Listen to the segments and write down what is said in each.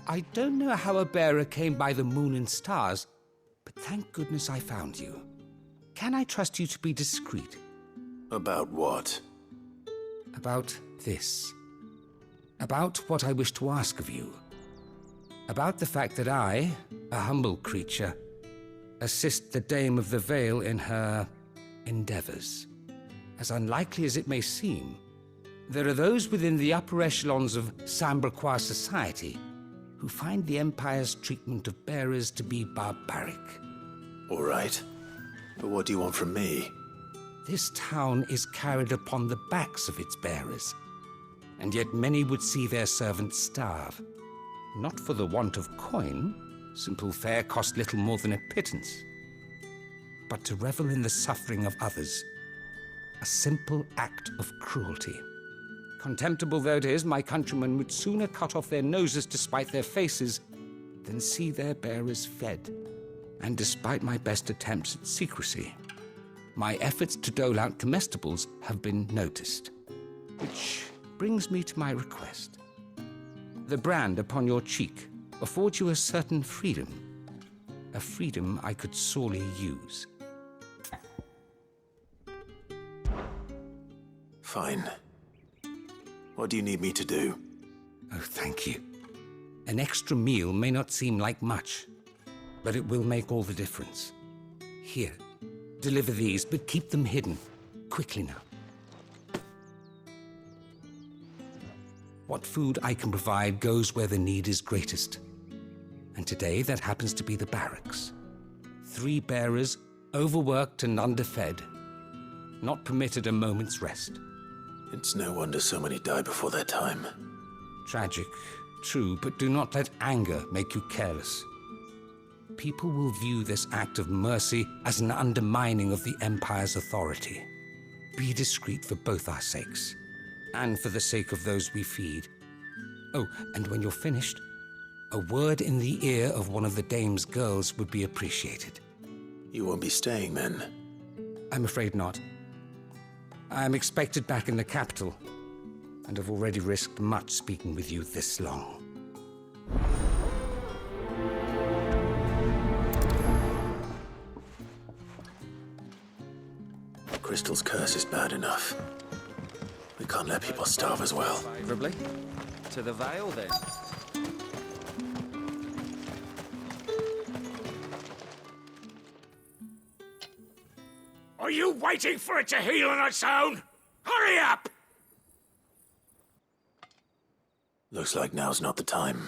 I don't know how a bearer came by the moon and stars, but thank goodness I found you. Can I trust you to be discreet? About what? About this. About what I wish to ask of you. About the fact that I, a humble creature, assist the Dame of the Vale in her endeavors. As unlikely as it may seem, there are those within the upper echelons of Samberquois society who find the Empire's treatment of bearers to be barbaric. All right. But what do you want from me? This town is carried upon the backs of its bearers, and yet many would see their servants starve. Not for the want of coin, simple fare cost little more than a pittance, but to revel in the suffering of others, a simple act of cruelty. Contemptible though it is, my countrymen would sooner cut off their noses to spite their faces than see their bearers fed. And despite my best attempts at secrecy, my efforts to dole out comestibles have been noticed. Which brings me to my request. The brand upon your cheek affords you a certain freedom, a freedom I could sorely use. Fine. What do you need me to do? Oh, thank you. An extra meal may not seem like much, but it will make all the difference. Here, deliver these, but keep them hidden. Quickly now. What food I can provide goes where the need is greatest. And today, that happens to be the barracks. 3 bearers, overworked and underfed, not permitted a moment's rest. It's no wonder so many die before their time. Tragic, true, but do not let anger make you careless. People will view this act of mercy as an undermining of the Empire's authority. Be discreet for both our sakes, and for the sake of those we feed. Oh, and when you're finished, a word in the ear of one of the Dame's girls would be appreciated. You won't be staying then? I'm afraid not. I am expected back in the capital, and have already risked much speaking with you this long. Crystal's curse is bad enough. We can't let people starve as well. Favorably. To the Vale, then. Are you waiting for it to heal on its own? Hurry up! Looks like now's not the time.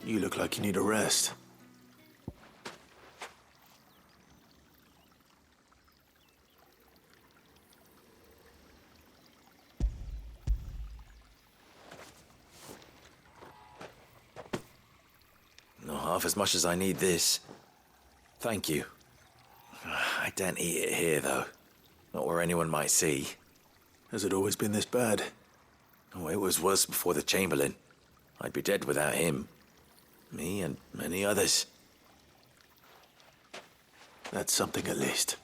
You look like you need a rest. Not half as much as I need this. Thank you. I daren't eat it here, though. Not where anyone might see. Has it always been this bad? Oh, it was worse before the Chamberlain. I'd be dead without him. Me and many others. That's something at least.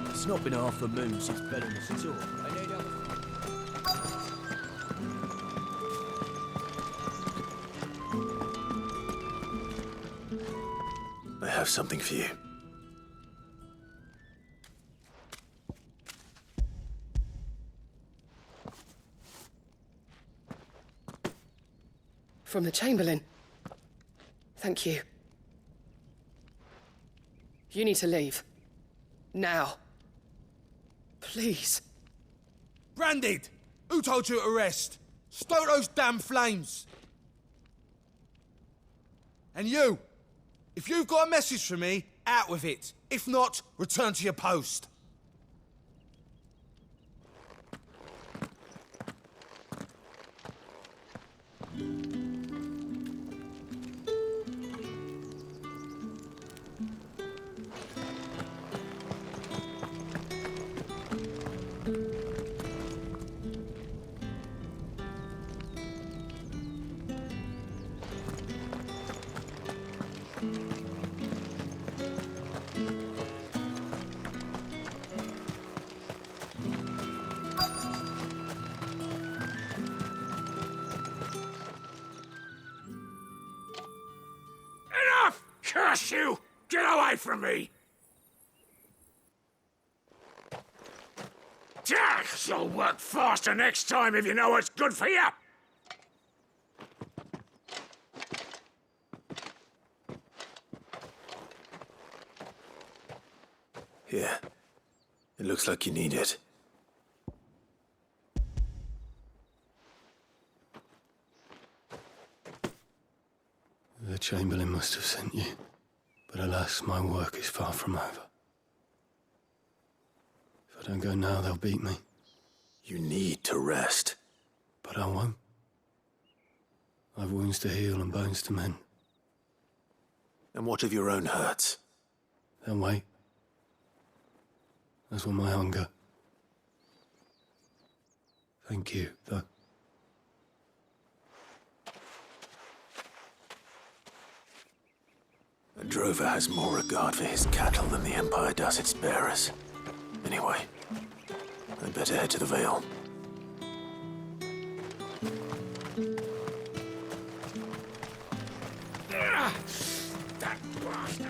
It's not been half a moon since Bellamus at all. I have something for you. From the Chamberlain. Thank you. You need to leave. Now. Please. Branded! Who told you to rest? Stoke those damn flames! And you! If you've got a message for me, out with it. If not, return to your post. Enough! Curse you! Get away from me! You'll work faster next time if you know what's good for you! Here. It looks like you need it. The Chamberlain must have sent you, but alas, my work is far from over. If I don't go now, they'll beat me. You need to rest. But I won't. I've wounds to heal and bones to mend. And what of your own hurts? They'll wait. As will my hunger. Thank you, though. A drover has more regard for his cattle than the Empire does its bearers. Anyway, I'd better head to the Vale. That bastard!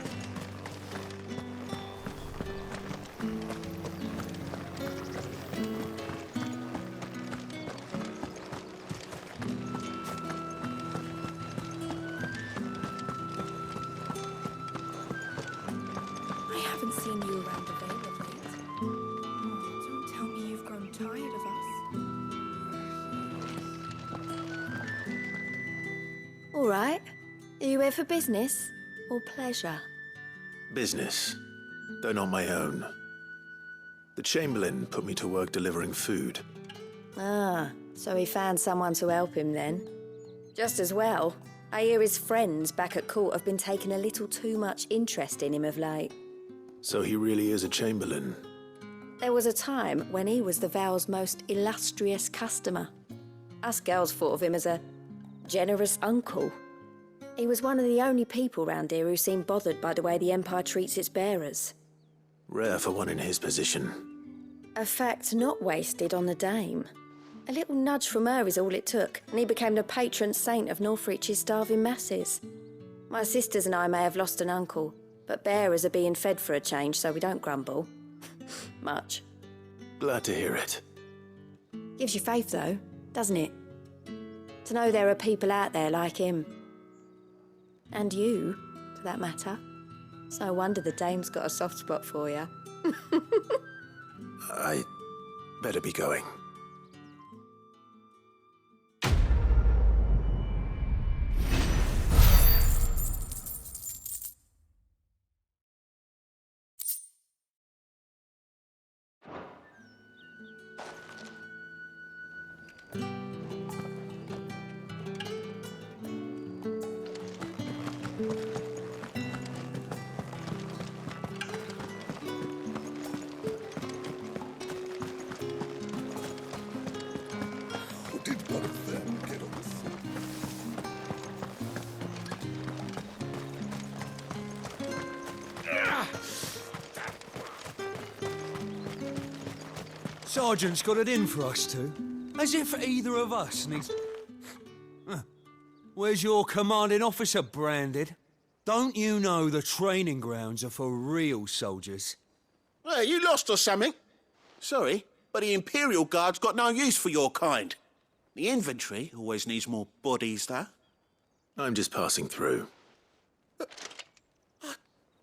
I haven't seen you around the Vale of late. Oh, don't tell me you've grown tired of us. All right. Are you here for business or pleasure? Business, though not my own. The Chamberlain put me to work delivering food. Ah, so he found someone to help him then. Just as well. I hear his friends back at court have been taking a little too much interest in him of late. So he really is a Chamberlain. There was a time when he was the Vale's most illustrious customer. Us girls thought of him as a generous uncle. He was one of the only people round here who seemed bothered by the way the Empire treats its bearers. Rare for one in his position. A fact not wasted on the dame. A little nudge from her is all it took, and he became the patron saint of Northreach's starving masses. My sisters and I may have lost an uncle, but bearers are being fed for a change, so we don't grumble. Much. Glad to hear it. Gives you faith, though, doesn't it? To know there are people out there like him. And you, for that matter. It's no wonder the dame's got a soft spot for you. I better be going. Sergeant's got it in for us two. As if either of us needs... Where's your commanding officer branded? Don't you know the training grounds are for real soldiers? Hey, you lost or something? Sorry, but the Imperial Guard's got no use for your kind. The infantry always needs more bodies, though. I'm just passing through. I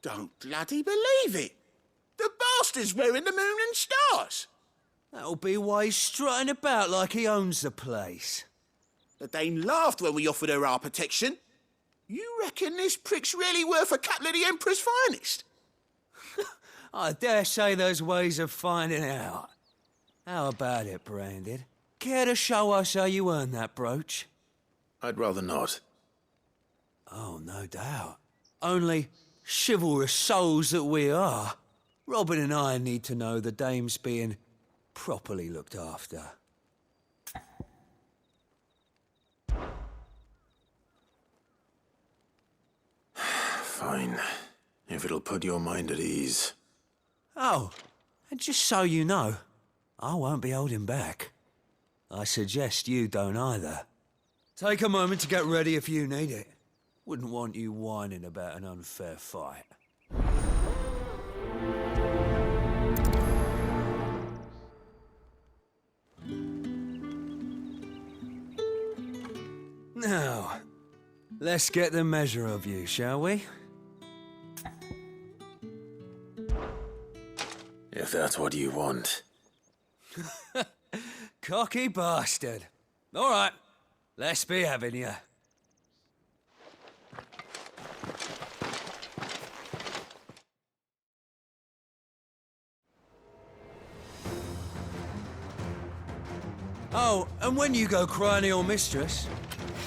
don't bloody believe it. The bastard's wearing the moon and stars. That'll be why he's strutting about like he owns the place. The dame laughed when we offered her our protection. You reckon this prick's really worth a couple of the Emperor's finest? I dare say there's ways of finding out. How about it, Branded? Care to show us how you earned that brooch? I'd rather not. Oh, no doubt. Only chivalrous souls that we are, Robin and I need to know the dame's being properly looked after. Fine. If it'll put your mind at ease. Oh, and just so you know, I won't be holding back. I suggest you don't either. Take a moment to get ready if you need it. Wouldn't want you whining about an unfair fight. Now, let's get the measure of you, shall we? If that's what you want. Cocky bastard. All right, let's be having you. Oh, and when you go crying to your mistress,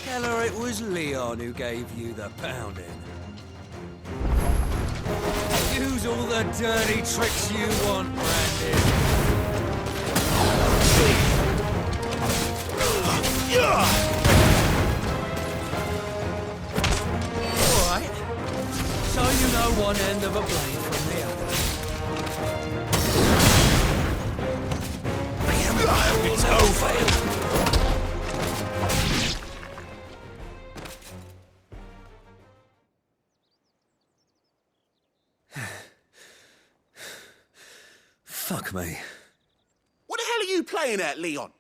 tell her it was Leon who gave you the pounding. Use all the dirty tricks you want, Brandon. All right. So you know one end of a blade from the other. It's over. Fuck me. What the hell are you playing at, Leon?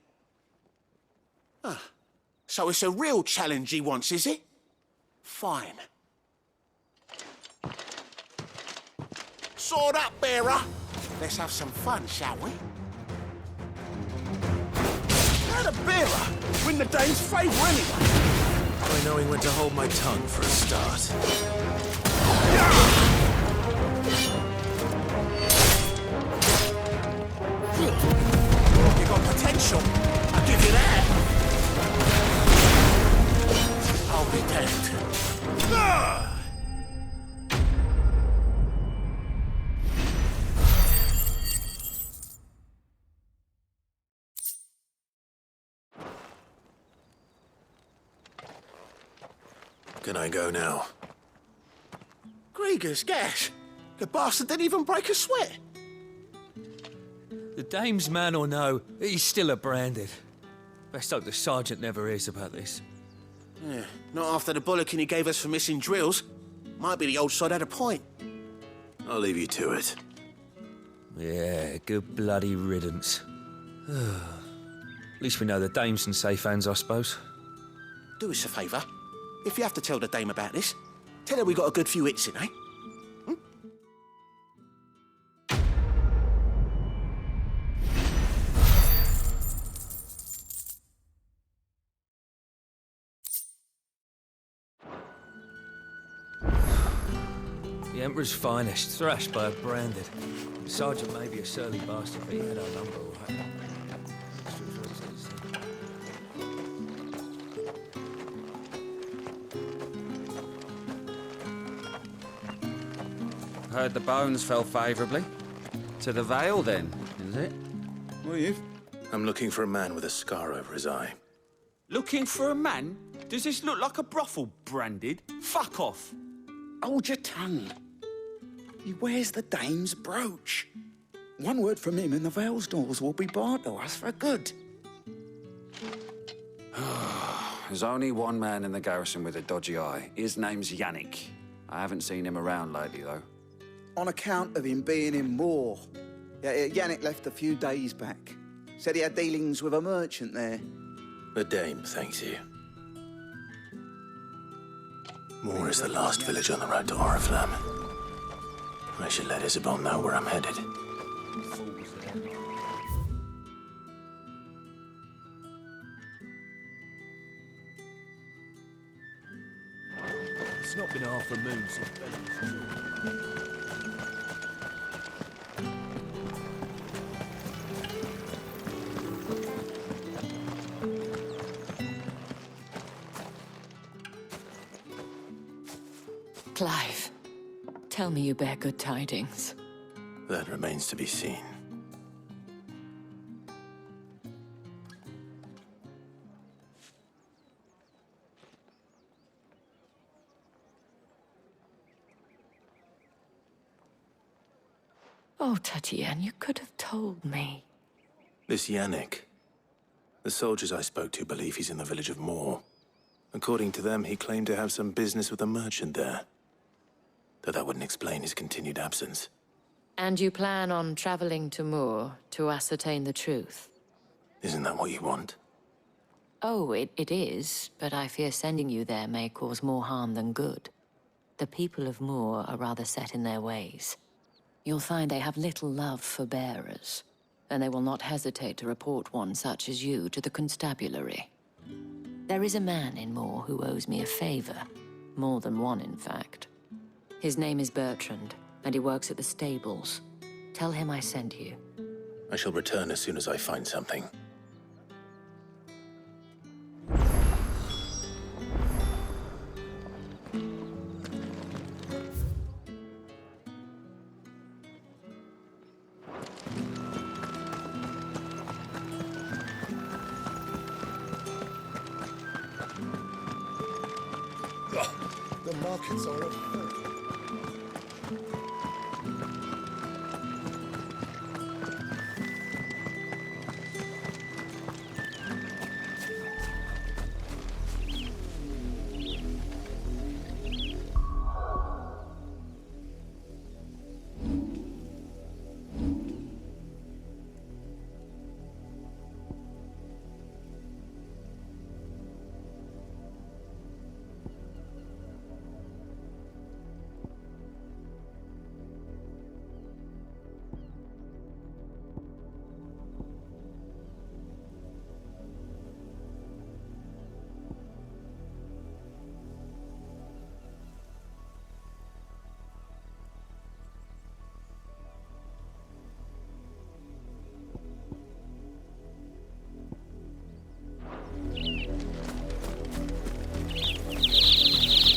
Ah, so it's a real challenge he wants, is it? Fine. Sword up, bearer. Let's have some fun, shall we? How the bearer win the dame's favour anyway? By knowing when to hold my tongue for a start. You got potential. I'll give you that. I'll be damned. Can I go now? Grieger's gas. The bastard didn't even break a sweat. The dame's man or no, he's still a Branded. Best hope the sergeant never hears about this. Yeah, not after the bollocking he gave us for missing drills. Might be the old sod had a point. I'll leave you to it. Yeah, good bloody riddance. At least we know the dame's in safe hands, I suppose. Do us a favour. If you have to tell the dame about this, tell her we got a good few hits in, eh? The Emperor's finest, thrashed by a Branded. The sergeant may be a surly bastard, but he had our number, all right. Heard the bones fell favourably. To the Vale, then, is it? What are you? I'm looking for a man with a scar over his eye. Looking for a man? Does this look like a brothel, Branded? Fuck off. Hold your tongue. He wears the dame's brooch. One word from him and the Vale's doors will be barred to us for good. There's only one man in the garrison with a dodgy eye. His name's Yannick. I haven't seen him around lately, though. On account of him being in war. Yeah, Yannick left a few days back. Said he had dealings with a merchant there. The dame thanks you. Moor is the last village on the road to Oriflamme. I should let Isabel know where I'm headed. It's not been half a moon since Bellin's. Clive, tell me you bear good tidings. That remains to be seen. Oh, Tatiana, you could have told me. This Yannick. The soldiers I spoke to believe he's in the village of Moor. According to them, he claimed to have some business with a merchant there. Though that wouldn't explain his continued absence. And you plan on traveling to Moor to ascertain the truth? Isn't that what you want? Oh, it is, but I fear sending you there may cause more harm than good. The people of Moor are rather set in their ways. You'll find they have little love for bearers, and they will not hesitate to report one such as you to the constabulary. There is a man in Moor who owes me a favor. More than one, in fact. His name is Bertrand, and he works at the stables. Tell him I sent you. I shall return as soon as I find something. The markets are afoot.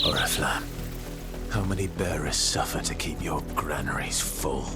Oriflamme, how many bearers suffer to keep your granaries full?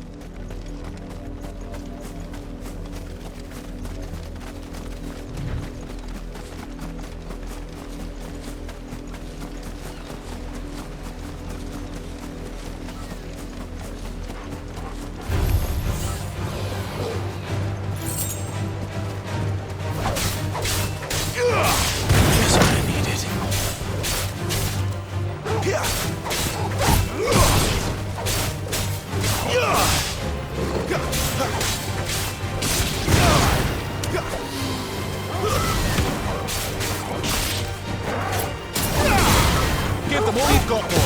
Give them all you've got, boy.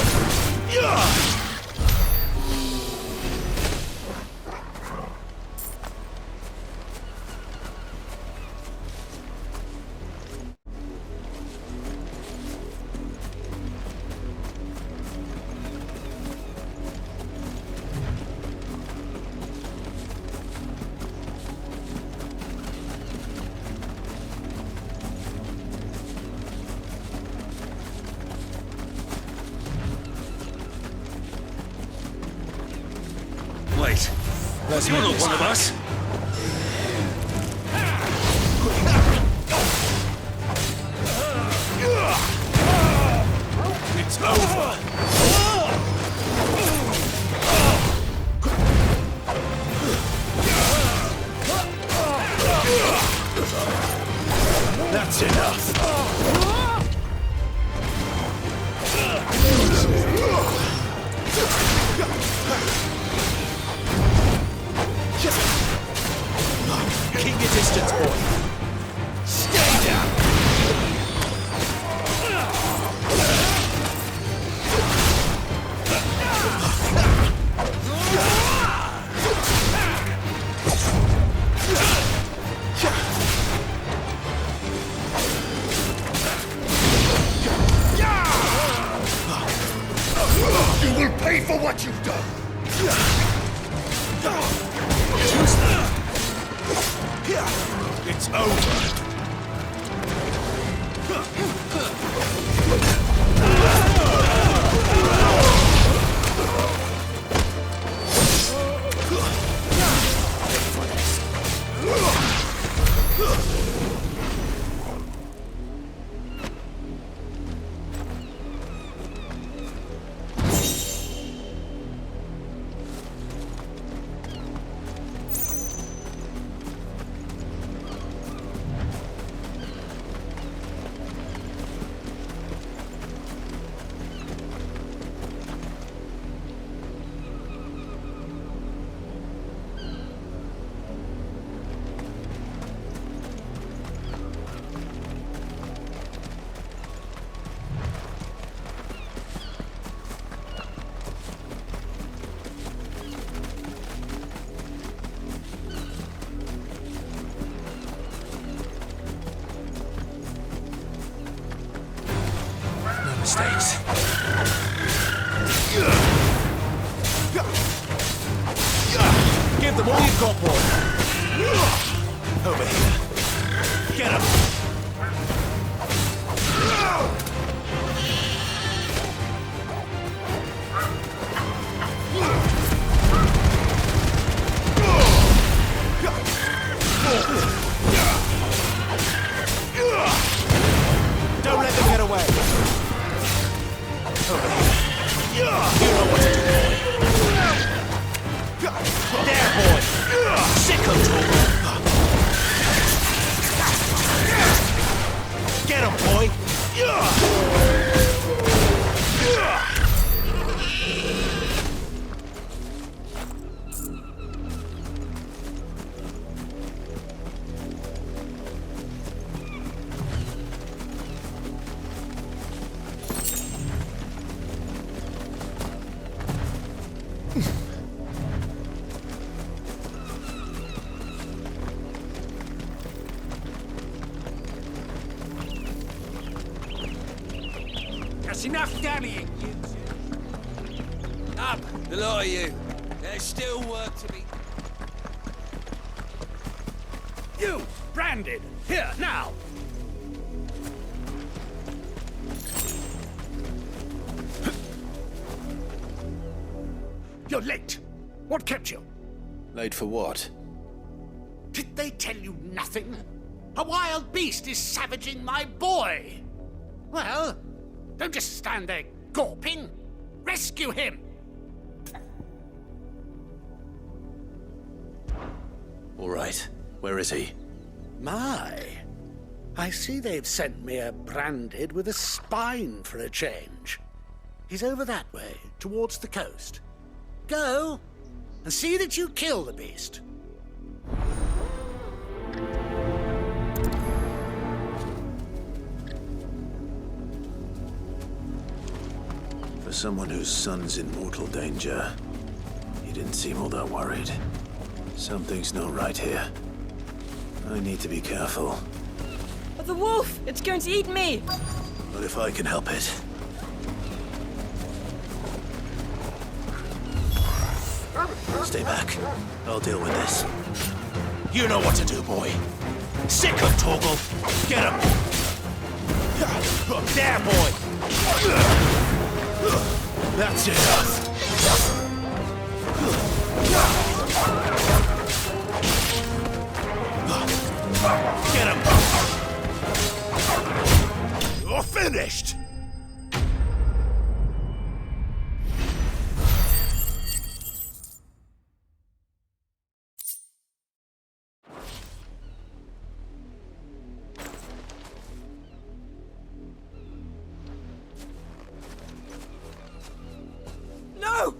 Wait, you're not one of us. It's over. That's enough. Keep your distance, boy. Stay down. over. Mistakes. Give them all you've got, boy. Over here. Get him. Don't let them get away. Over here. You know what to do, boy. There, boy. Sick of trouble. Get him, boy. That's enough damning, you two. Up, the lot of you. There's still work to be... You, branded, here, now! You're late. What kept you? Late for what? Did they tell you nothing? A wild beast is savaging my boy! Well, don't just stand there gawping. Rescue him! All right. Where is he? My, I see they've sent me a branded with a spine for a change. He's over that way, towards the coast. Go, and see that you kill the beast. For someone whose son's in mortal danger, he didn't seem all that worried. Something's not right here. I need to be careful. But the wolf! It's going to eat me! But if I can help it. Stay back. I'll deal with this. You know what to do, boy. Sick of Torgal. Get him. There, boy. That's enough. Get him. You're finished. No!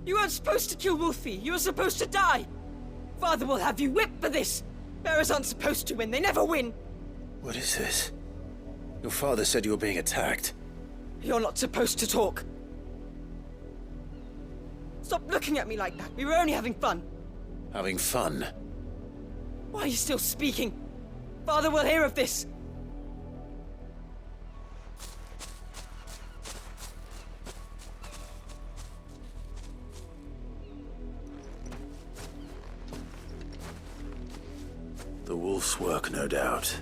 You weren't supposed to kill Wolfie. You were supposed to die. Father will have you whipped for this. Bearers aren't supposed to win. They never win. What is this? Your father said you were being attacked. You're not supposed to talk. Stop looking at me like that. We were only having fun. Having fun? Why are you still speaking? Father will hear of this. The wolf's work, no doubt.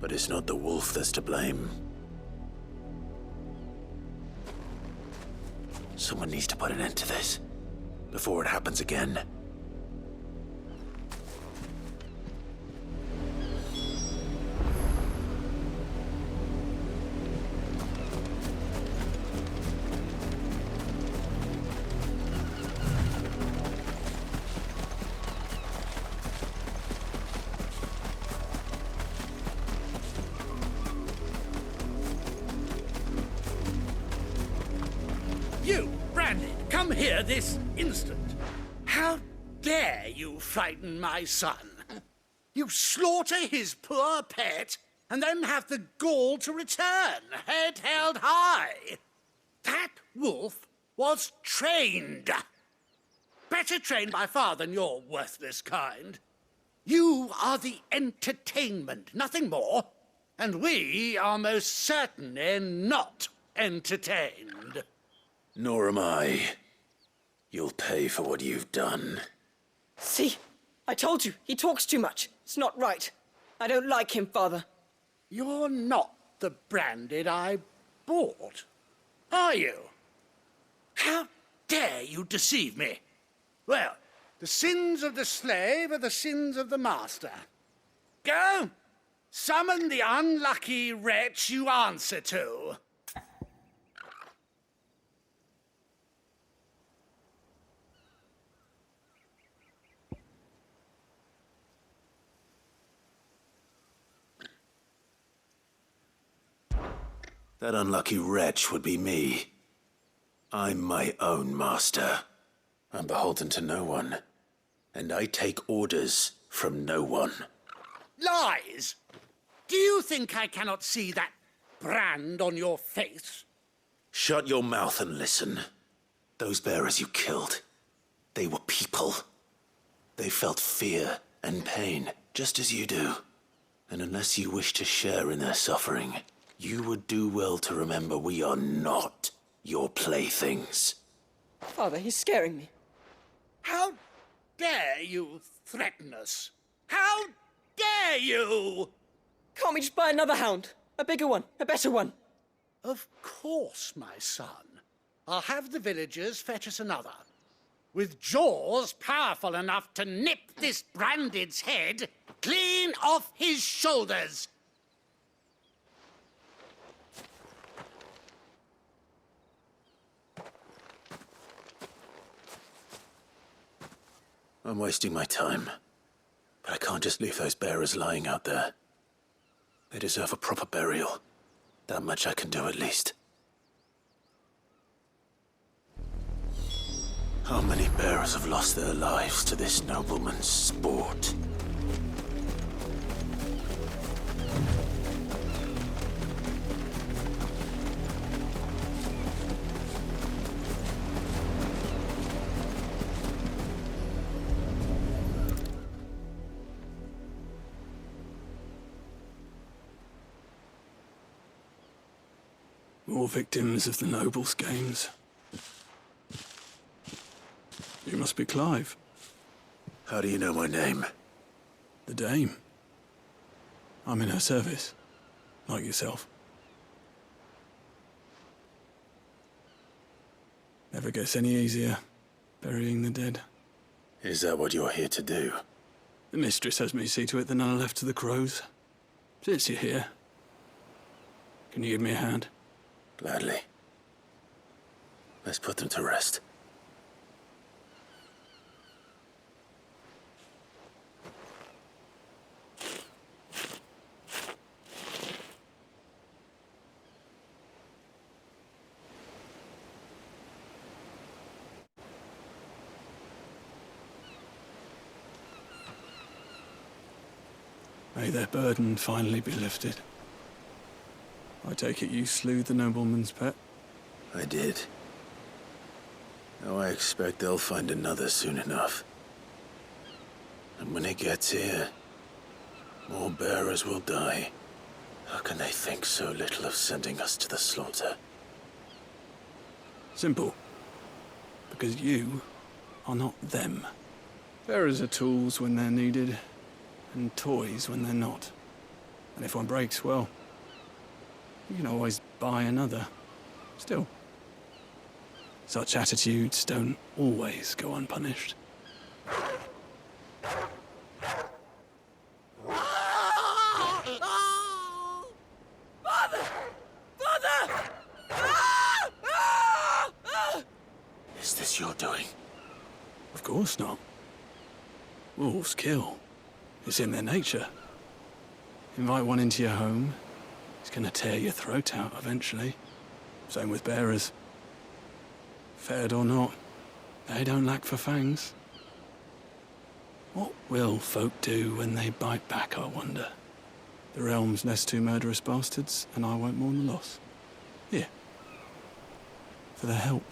But it's not the wolf that's to blame. Someone needs to put an end to this, before it happens again. You, Brandon, come here this instant. How dare you frighten my son? You slaughter his poor pet and then have the gall to return, head held high. That wolf was trained. Better trained by far than your worthless kind. You are the entertainment, nothing more. And we are most certainly not entertained. Nor am I. You'll pay for what you've done. See? I told you, he talks too much. It's not right. I don't like him, Father. You're not the Branded I bought, are you? How dare you deceive me? Well, the sins of the slave are the sins of the master. Go! Summon the unlucky wretch you answer to. That unlucky wretch would be me. I'm my own master. I'm beholden to no one. And I take orders from no one. Lies! Do you think I cannot see that brand on your face? Shut your mouth and listen. Those bearers you killed, they were people. They felt fear and pain, just as you do. And unless you wish to share in their suffering, you would do well to remember we are not your playthings. Father, he's scaring me. How dare you threaten us? How dare you? Can't we just buy another hound? A bigger one, a better one. Of course, my son. I'll have the villagers fetch us another. With jaws powerful enough to nip this Branded's head clean off his shoulders. I'm wasting my time. But I can't just leave those bearers lying out there. They deserve a proper burial. That much I can do at least. How many bearers have lost their lives to this nobleman's sport? More victims of the nobles' games. You must be Clive. How do you know my name? The Dame. I'm in her service, like yourself. Never gets any easier, burying the dead. Is that what you're here to do? The mistress has me see to it that none are left to the crows. Since you're here, can you give me a hand? Gladly. Let's put them to rest. May their burden finally be lifted. I take it you slew the nobleman's pet? I did. Now I expect they'll find another soon enough. And when it gets here, more bearers will die. How can they think so little of sending us to the slaughter? Simple. Because you are not them. Bearers are tools when they're needed. and toys when they're not. And if one breaks, well, you can always buy another. Still, such attitudes don't always go unpunished. Is this your doing? Of course not. Wolves kill. It's in their nature. Invite one into your home, he's gonna tear your throat out eventually. Same with bearers. Fed or not, they don't lack for fangs. What will folk do when they bite back, I wonder? The realm's nest two murderous bastards, and I won't mourn the loss. Here. For their help.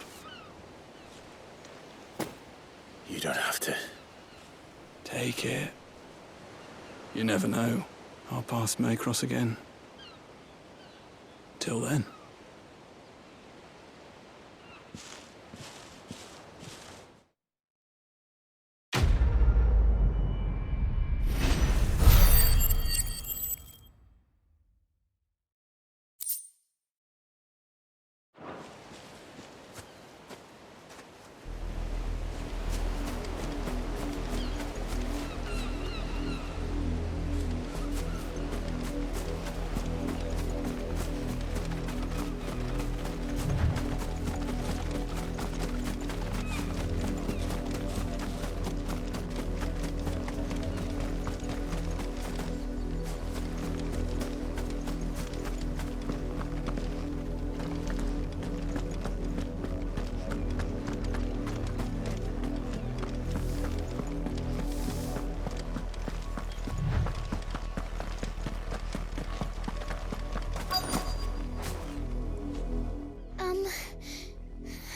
You don't have to. Take it. You never know. Our paths may cross again. Till then.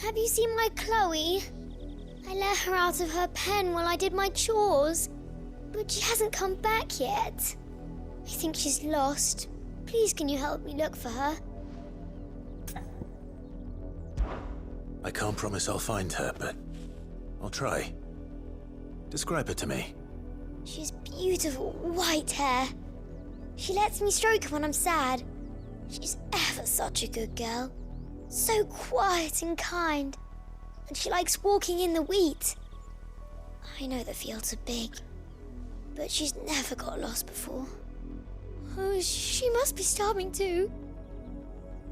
Have you seen my Chloe? I let her out of her pen while I did my chores, but she hasn't come back yet. I think she's lost. Please, can you help me look for her? I can't promise I'll find her, but I'll try. Describe her to me. She has beautiful white hair. She lets me stroke her when I'm sad. She's ever such a good girl. So quiet and kind. And she likes walking in the wheat. I know the fields are big, but she's never got lost before. Oh, she must be starving too.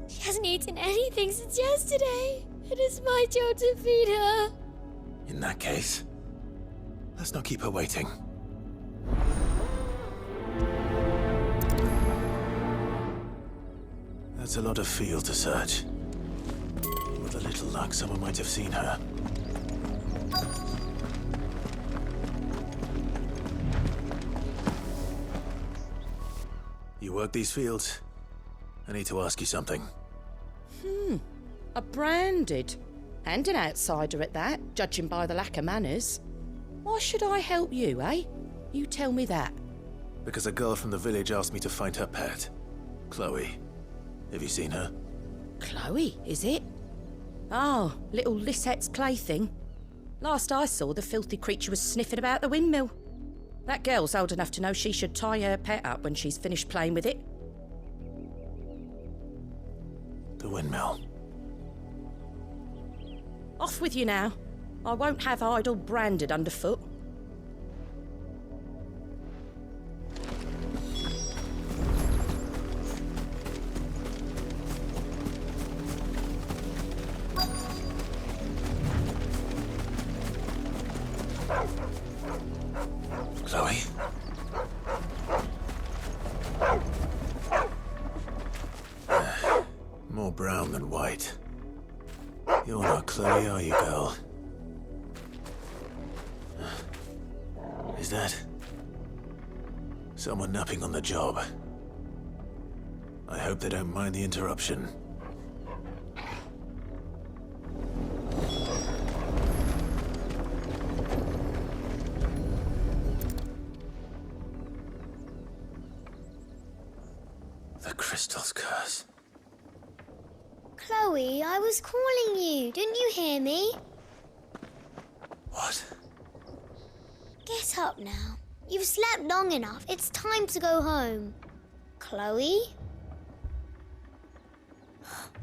She hasn't eaten anything since yesterday. It is my job to feed her. In that case, let's not keep her waiting. That's a lot of field to search. With a little luck, someone might have seen her. You work these fields? I need to ask you something. A branded. And an outsider at that, judging by the lack of manners. Why should I help you, eh? You tell me that. Because a girl from the village asked me to find her pet, Chloe. Have you seen her? Chloe, is it? Oh, little Lisette's plaything. Last I saw, the filthy creature was sniffing about the windmill. That girl's old enough to know she should tie her pet up when she's finished playing with it. The windmill. Off with you now. I won't have idle branded underfoot. Chloe? More brown than white. You're not Chloe, are you, girl? Is that someone napping on the job? I hope they don't mind the interruption. The crystal's curse. Chloe, I was calling you. Didn't you hear me? What? Get up now. You've slept long enough. It's time to go home. Chloe?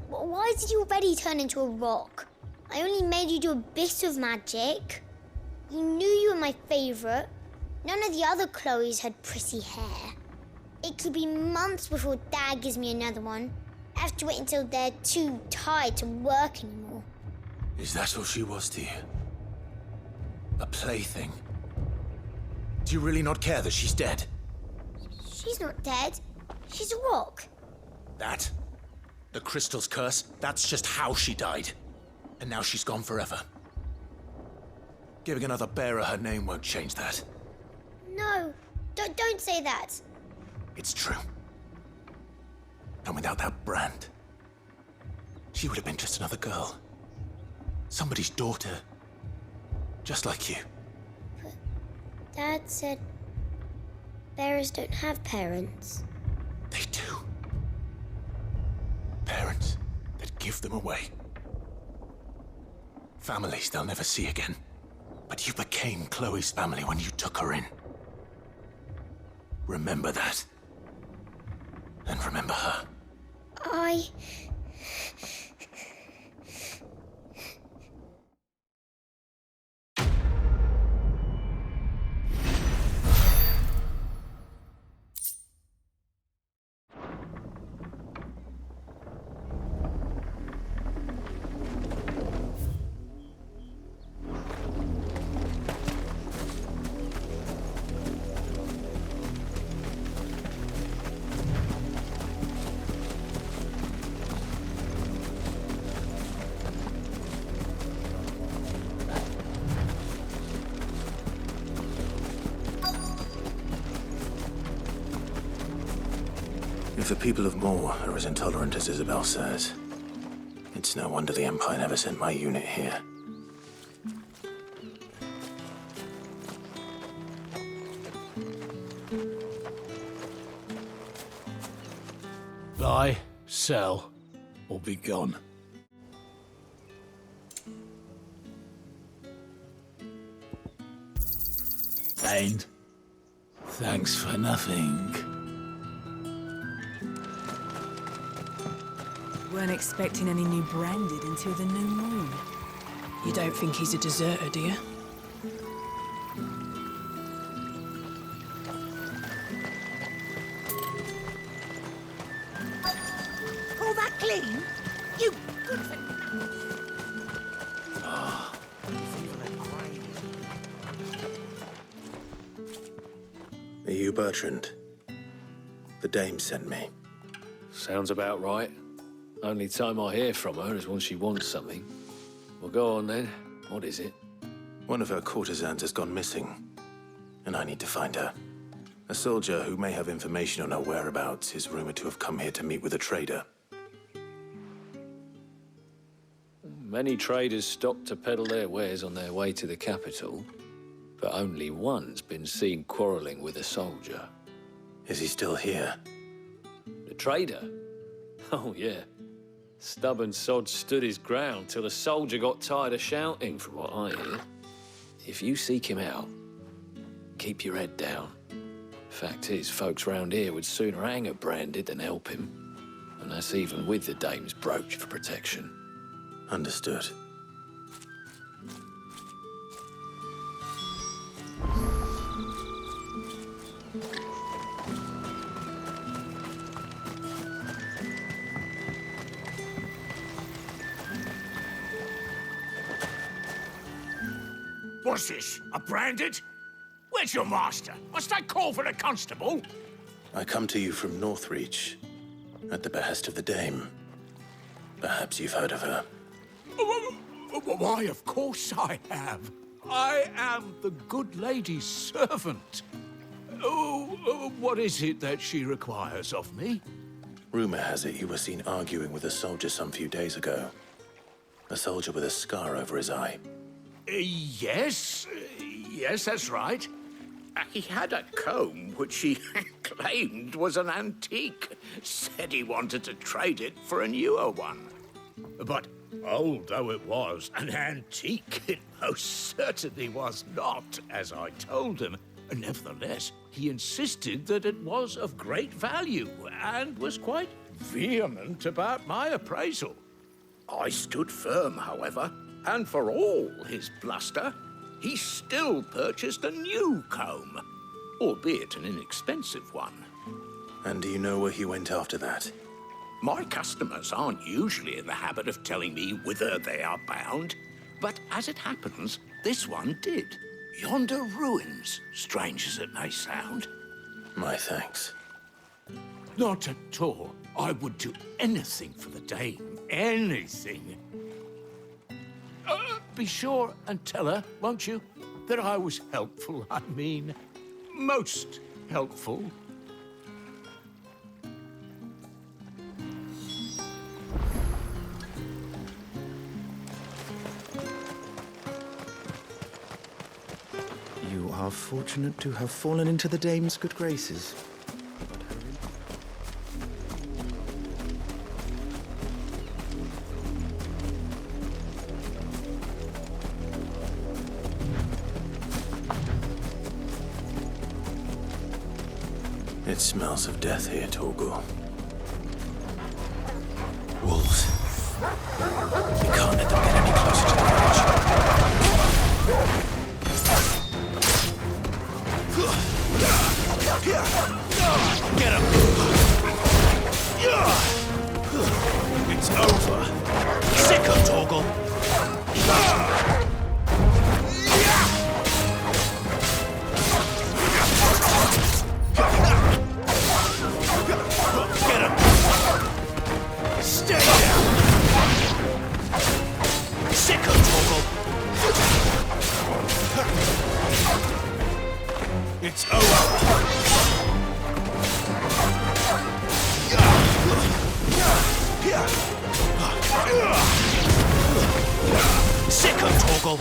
Why did you already turn into a rock? I only made you do a bit of magic. You knew you were my favourite. None of the other Chloes had pretty hair. It could be months before Dad gives me another one. I have to wait until they're too tired to work anymore. Is that all she was to you? A plaything? Do you really not care that she's dead? She's not dead. She's a rock. That? The crystal's curse? That's just how she died. And now she's gone forever. Giving another bearer her name won't change that. No, don't say that. It's true. And without that brand, she would have been just another girl. Somebody's daughter. Just like you. But Dad said bearers don't have parents. They do. Parents that give them away. Families they'll never see again. But you became Chloe's family when you took her in. Remember that. And remember her. If the people of Moor are as intolerant as Isabel says, it's no wonder the Empire never sent my unit here. Buy, sell, or be gone. And thanks for nothing. Weren't expecting any new branded until the new moon. You don't think he's a deserter, do you? Pull that clean? You good for Are you Bertrand? The dame sent me. Sounds about right. Only time I hear from her is when she wants something. Well, go on then. What is it? One of her courtesans has gone missing, and I need to find her. A soldier who may have information on her whereabouts is rumored to have come here to meet with a trader. Many traders stop to peddle their wares on their way to the capital, but only one's been seen quarreling with a soldier. Is he still here? The trader? Oh, yeah. Stubborn sod stood his ground till the soldier got tired of shouting, from what I hear. If you seek him out, keep your head down. Fact is, folks round here would sooner hang a branded than help him. And that's even with the dame's brooch for protection. Understood. What's this? A branded? Where's your master? Must I call for the constable? I come to you from Northreach, at the behest of the dame. Perhaps you've heard of her. Why, of course I have. I am the good lady's servant. Oh, what is it that she requires of me? Rumor has it you were seen arguing with a soldier some few days ago. A soldier with a scar over his eye. Yes, that's right. He had a comb which he claimed was an antique. Said he wanted to trade it for a newer one. But old though it was, an antique it most certainly was not, as I told him. Nevertheless, he insisted that it was of great value and was quite vehement about my appraisal. I stood firm, however, and for all his bluster, he still purchased a new comb, albeit an inexpensive one. And do you know where he went after that? My customers aren't usually in the habit of telling me whither they are bound, but as it happens, this one did. Yonder ruins, strange as it may sound. My thanks. Not at all. I would do anything for the dame. Anything. Be sure and tell her, won't you, that I was helpful. I mean, most helpful. You are fortunate to have fallen into the dame's good graces. It smells of death here, Torgal. Wolves. We can't let them get any closer to the village. Get him! It's over. Sick of Torgal. Get him! Stay down! Sick of Torgal. It's over. Sick of Torgal.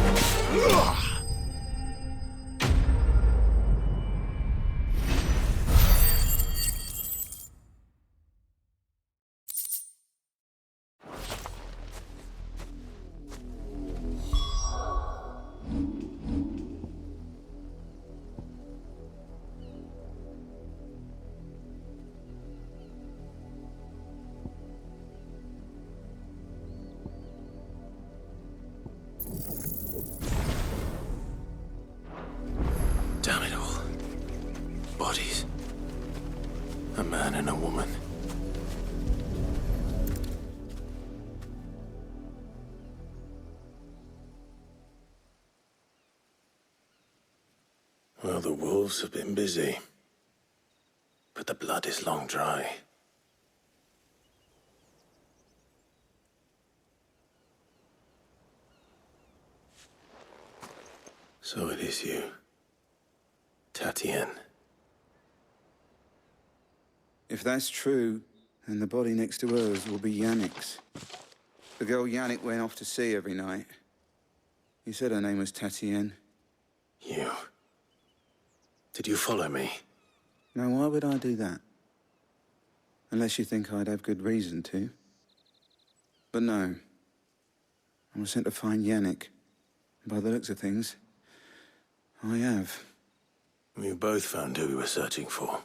Damn it all. Bodies. A man and a woman. Well, the wolves have been busy. But the blood is long dry. So it is you. Tatienne. If that's true, then the body next to hers will be Yannick's. The girl Yannick went off to sea every night. You said her name was Tatienne. You. Did you follow me? Now, why would I do that? Unless you think I'd have good reason to. But no. I was sent to find Yannick. By the looks of things, I have. We both found who we were searching for.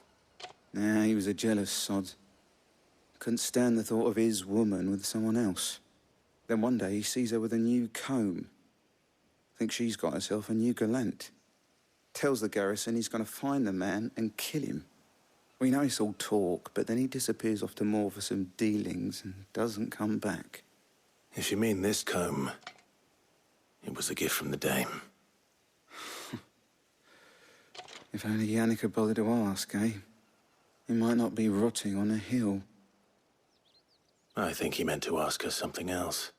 Nah, he was a jealous sod. Couldn't stand the thought of his woman with someone else. Then one day he sees her with a new comb. Thinks she's got herself a new gallant. Tells the garrison he's going to find the man and kill him. We know it's all talk, but then he disappears off to Moor for some dealings and doesn't come back. If you mean this comb, it was a gift from the dame. If only Yannick had bothered to ask, eh? He might not be rotting on a hill. I think he meant to ask her something else.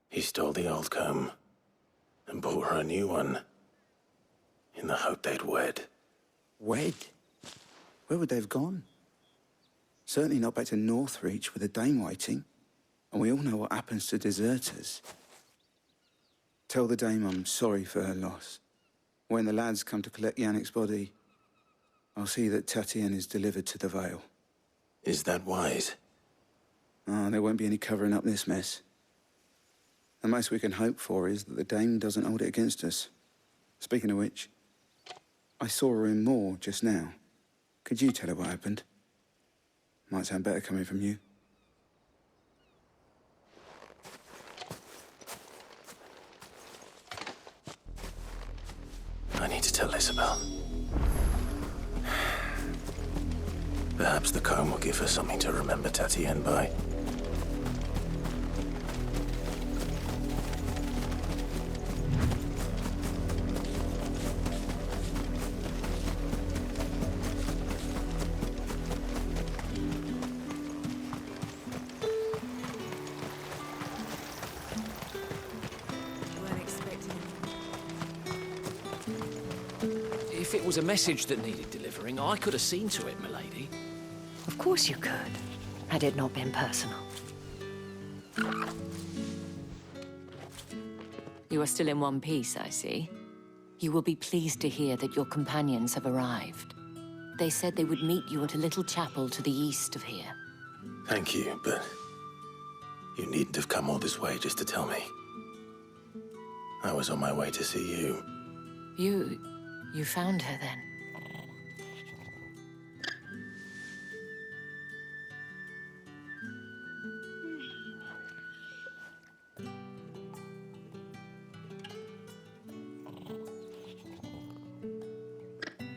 He stole the old comb and bought her a new one in the hope they'd wed. Wed? Where would they have gone? Certainly not back to Northreach with a dame waiting. And we all know what happens to deserters. Tell the dame I'm sorry for her loss. When the lads come to collect Yannick's body, I'll see that Tatienne is delivered to the Vale. Is that wise? Oh, there won't be any covering up this mess. The most we can hope for is that the dame doesn't hold it against us. Speaking of which, I saw her in Moor just now. Could you tell her what happened? Might sound better coming from you. I need to tell Isabel. Perhaps the comb will give her something to remember Tatienne by. If it was a message that needed delivering, I could have seen to it, milady. Of course you could, had it not been personal. You are still in one piece, I see. You will be pleased to hear that your companions have arrived. They said they would meet you at a little chapel to the east of here. Thank you, but you needn't have come all this way just to tell me. I was on my way to see you. You found her then?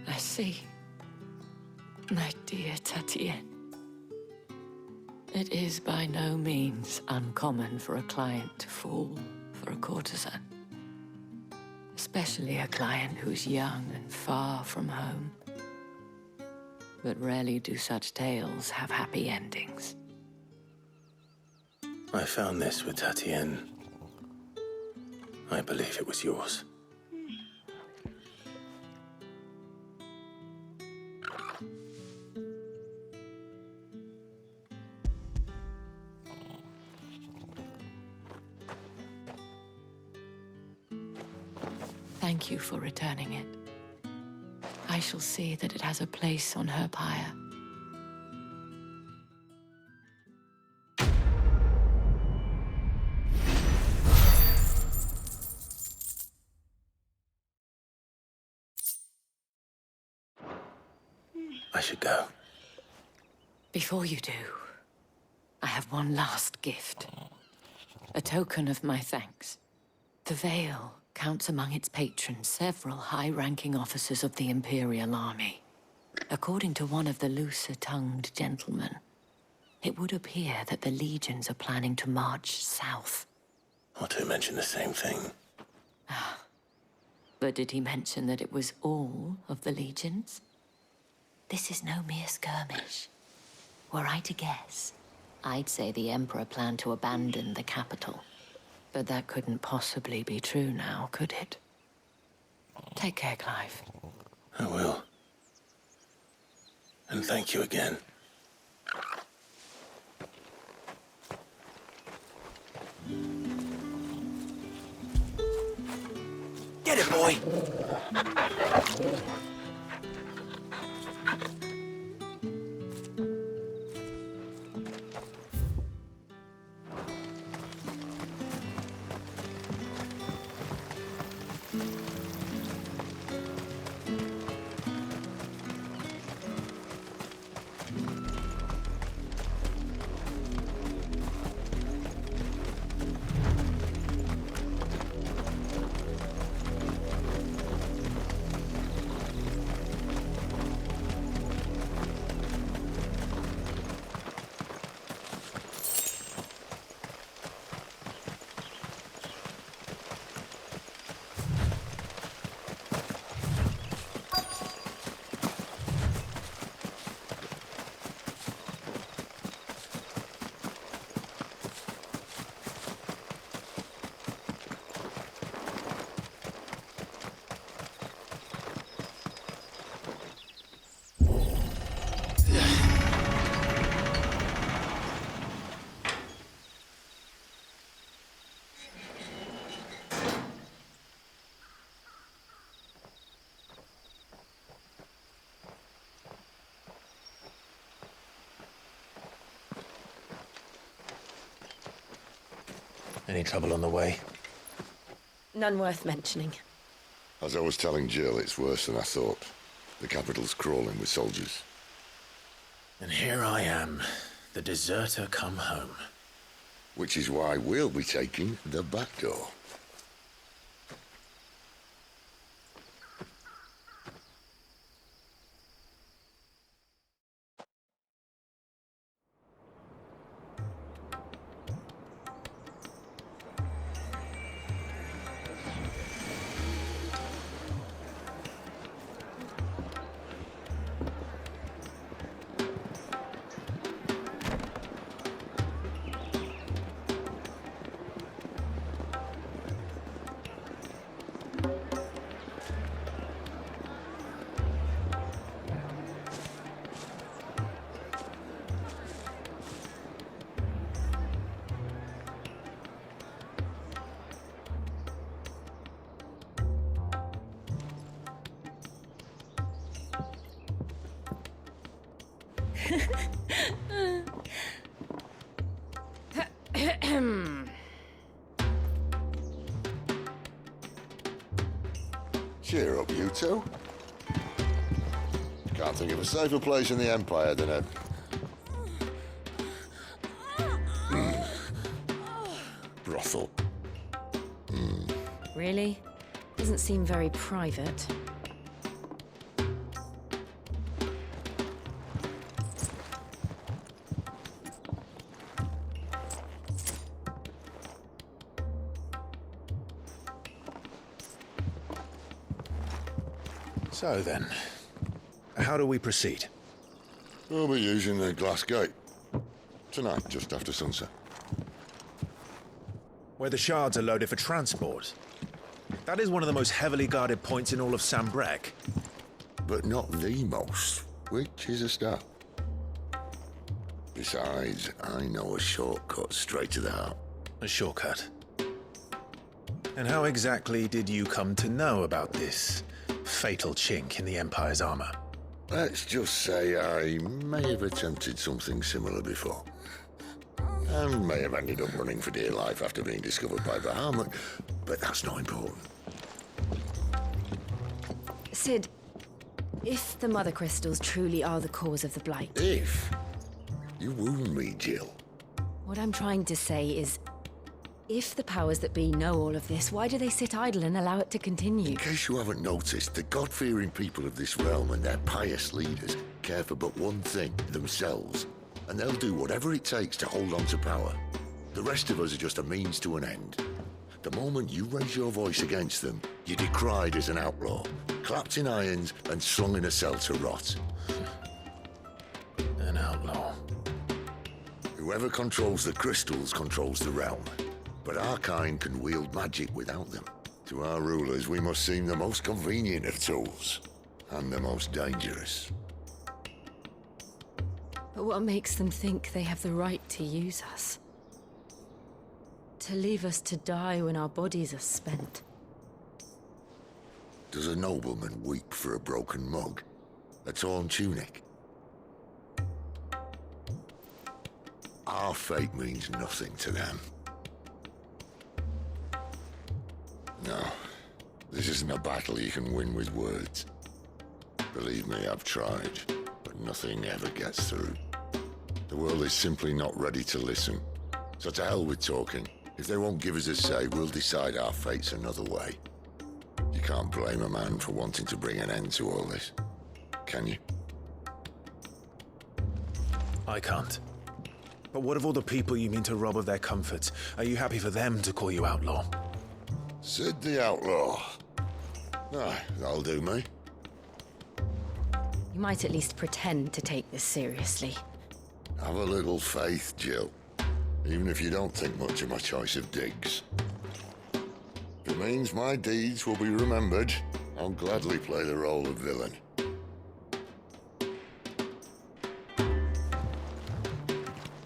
I see. My dear Tatienne. It is by no means uncommon for a client to fall for a courtesan. Especially a client who's young and far from home. But rarely do such tales have happy endings. I found this with Tatienne. I believe it was yours. Thank you for returning it. I shall see that it has a place on her pyre. I should go. Before you do, I have one last gift. A token of my thanks. The Vale counts among its patrons several high-ranking officers of the Imperial Army. According to one of the looser-tongued gentlemen, it would appear that the legions are planning to march south. Or to mention the same thing. But did he mention that it was all of the legions? This is no mere skirmish. Were I to guess, I'd say the Emperor planned to abandon the capital. But that couldn't possibly be true now, could it? Take care, Clive. I will. And thank you again. Get it, boy! Any trouble on the way? None worth mentioning. As I was telling Jill, it's worse than I thought. The capital's crawling with soldiers. And here I am, the deserter come home. Which is why we'll be taking the back door. Cheer up, you two. Can't think of a safer place in the Empire than a... brothel. Really? Doesn't seem very private. So then, how do we proceed? We'll be using the glass gate. Tonight, just after sunset. Where the shards are loaded for transport. That is one of the most heavily guarded points in all of Sambrek. But not the most, which is a start. Besides, I know a shortcut straight to the heart. A shortcut? And how exactly did you come to know about this fatal chink in the Empire's armor? Let's just say I may have attempted something similar before. And may have ended up running for dear life after being discovered by Bahamut, but that's not important. Sid, if the Mother Crystals truly are the cause of the Blight... If? You wound me, Jill. What I'm trying to say is, if the powers that be know all of this, why do they sit idle and allow it to continue? In case you haven't noticed, the God-fearing people of this realm and their pious leaders care for but one thing, themselves. And they'll do whatever it takes to hold on to power. The rest of us are just a means to an end. The moment you raise your voice against them, you're decried as an outlaw, clapped in irons and slung in a cell to rot. An outlaw. Whoever controls the crystals controls the realm. But our kind can wield magic without them. To our rulers, we must seem the most convenient of tools, and the most dangerous. But what makes them think they have the right to use us? To leave us to die when our bodies are spent? Does a nobleman weep for a broken mug? A torn tunic? Our fate means nothing to them. No, this isn't a battle you can win with words. Believe me, I've tried, but nothing ever gets through. The world is simply not ready to listen. So to hell with talking. If they won't give us a say, we'll decide our fates another way. You can't blame a man for wanting to bring an end to all this, can you? I can't. But what of all the people you mean to rob of their comforts? Are you happy for them to call you outlaw? Sid the Outlaw. Aye, that'll do me. You might at least pretend to take this seriously. Have a little faith, Jill. Even if you don't think much of my choice of digs. If it means my deeds will be remembered, I'll gladly play the role of villain.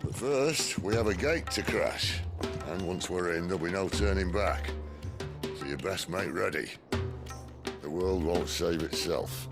But first, we have a gate to crash. And once we're in, there'll be no turning back. So you best make ready. The world won't save itself.